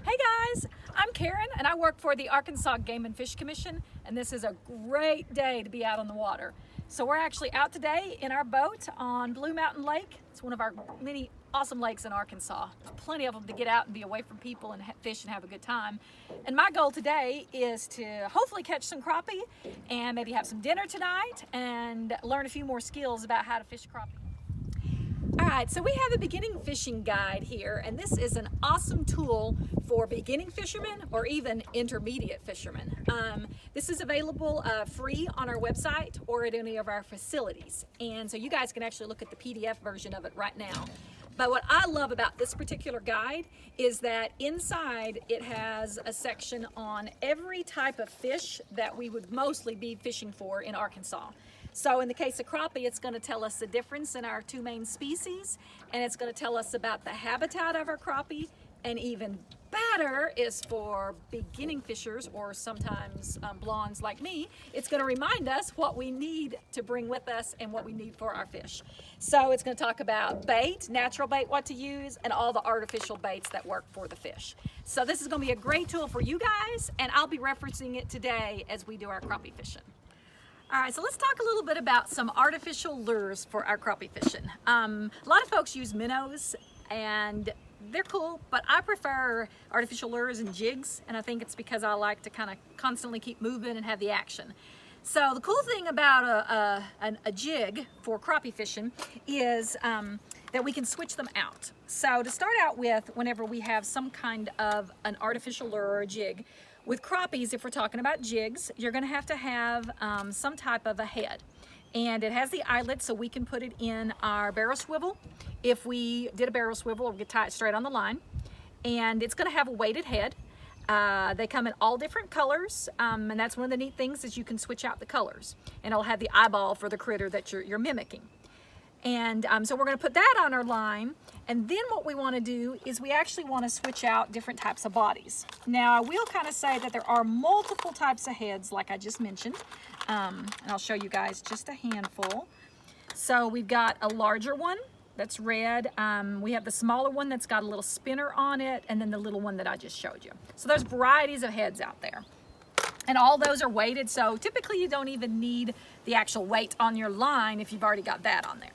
Hey guys, I'm Karen and I work for the Arkansas Game and Fish Commission, and this is a great day to be out on the water. So we're actually out today in our boat on Blue Mountain Lake. It's one of our many awesome lakes in Arkansas. There's plenty of them to get out and be away from people and fish and have a good time. And my goal today is to hopefully catch some crappie and maybe have some dinner tonight and learn a few more skills about how to fish crappie. All right, so we have a beginning fishing guide here, and this is an awesome tool for beginning fishermen or even intermediate fishermen. This is available free on our website or at any of our facilities. And so you guys can actually look at the PDF version of it right now. But what I love about this particular guide is that inside it has a section on every type of fish that we would mostly be fishing for in Arkansas. So in the case of crappie, it's going to tell us the difference in our two main species, and it's going to tell us about the habitat of our crappie, and even better is for beginning fishers or sometimes blondes like me, it's going to remind us what we need to bring with us and what we need for our fish. So it's going to talk about bait, natural bait, what to use, and all the artificial baits that work for the fish. So this is going to be a great tool for you guys, and I'll be referencing it today as we do our crappie fishing. All right, so let's talk a little bit about some artificial lures for our crappie fishing. A lot of folks use minnows, and they're cool, but I prefer artificial lures and jigs, and I think it's because I like to kind of constantly keep moving and have the action. So the cool thing about a jig for crappie fishing is that we can switch them out. So to start out with, whenever we have some kind of an artificial lure or a jig, with crappies, if we're talking about jigs, you're going to have some type of a head. And it has the eyelet so we can put it in our barrel swivel. If we did a barrel swivel, we could tie it straight on the line. And it's going to have a weighted head. They come in all different colors, and that's one of the neat things is you can switch out the colors. And it'll have the eyeball for the critter that you're mimicking. And so we're going to put that on our line, and then what we want to do is we actually want to switch out different types of bodies. Now I will kind of say that there are multiple types of heads like I just mentioned, and I'll show you guys just a handful. So we've got a larger one that's red, we have the smaller one that's got a little spinner on it, and then the little one that I just showed you. So there's varieties of heads out there. And all those are weighted, so typically you don't even need the actual weight on your line if you've already got that on there.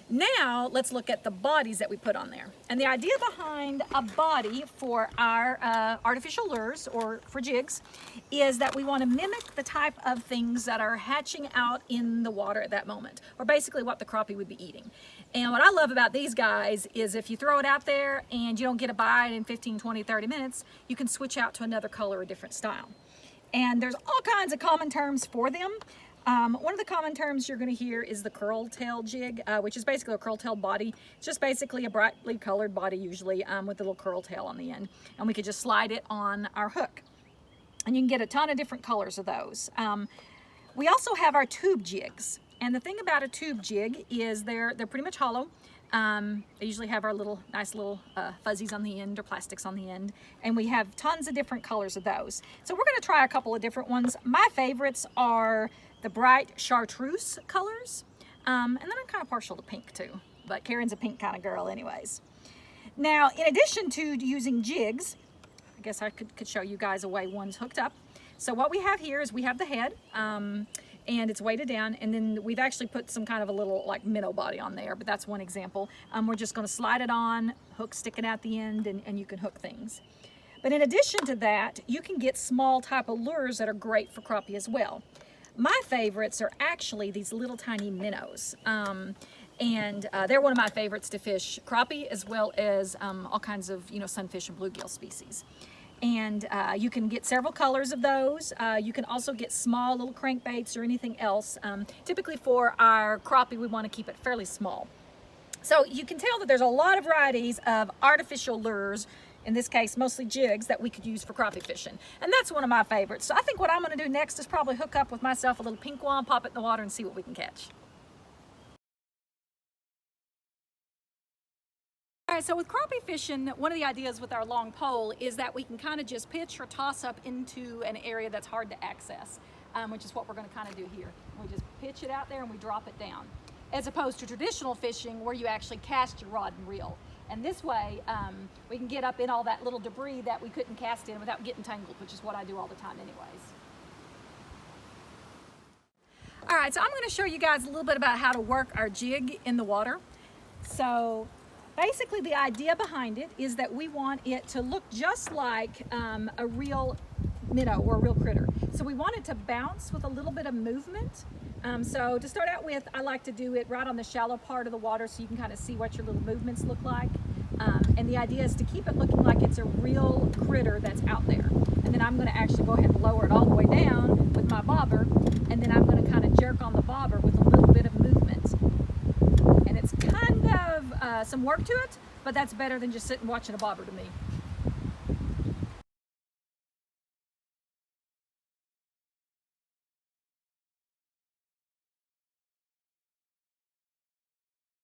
Now, let's look at the bodies that we put on there. And the idea behind a body for our artificial lures or for jigs is that we want to mimic the type of things that are hatching out in the water at that moment, or basically what the crappie would be eating. And what I love about these guys is if you throw it out there and you don't get a bite in 15, 20, 30 minutes, you can switch out to another color or a different style. And there's all kinds of common terms for them. One of the common terms you're going to hear is the curl tail jig, which is basically a curl tail body. It's just basically a brightly colored body usually with a little curl tail on the end. And we could just slide it on our hook. And you can get a ton of different colors of those. We also have our tube jigs. And the thing about a tube jig is they're pretty much hollow. They usually have our nice little fuzzies on the end or plastics on the end, and we have tons of different colors of those. So we're going to try a couple of different ones. My favorites are the bright chartreuse colors, and then I'm kind of partial to pink too, but Karen's a pink kind of girl anyways. Now, in addition to using jigs, I guess I could show you guys a way one's hooked up. So what we have here is we have the head, and it's weighted down, and then we've actually put some kind of a little like minnow body on there, but that's one example. We're just going to slide it on, hook sticking out the end, and you can hook things. But in addition to that, you can get small type of lures that are great for crappie as well. My favorites are actually these little tiny minnows, and they're one of my favorites to fish crappie as well as all kinds of sunfish and bluegill species. And you can get several colors of those. You can also get small little crankbaits or anything else. Typically for our crappie, we want to keep it fairly small. So you can tell that there's a lot of varieties of artificial lures, in this case mostly jigs, that we could use for crappie fishing. And that's one of my favorites. So I think what I'm going to do next is probably hook up with myself a little pink one, pop it in the water, and see what we can catch. All right, so with crappie fishing, one of the ideas with our long pole is that we can kind of just pitch or toss up into an area that's hard to access, which is what we're going to kind of do here. We just pitch it out there and we drop it down, as opposed to traditional fishing where you actually cast your rod and reel. And this way, we can get up in all that little debris that we couldn't cast in without getting tangled, which is what I do all the time anyways. All right, so I'm gonna show you guys a little bit about how to work our jig in the water. So basically the idea behind it is that we want it to look just like a real minnow or a real critter. So we want it to bounce with a little bit of movement. So to start out with, I like to do it right on the shallow part of the water so you can kind of see what your little movements look like. And the idea is to keep it looking like it's a real critter that's out there. And then I'm going to actually go ahead and lower it all the way down with my bobber, and then I'm going to kind of jerk on the bobber with a little bit of movement. And it's kind of some work to it, but that's better than just sitting watching a bobber to me.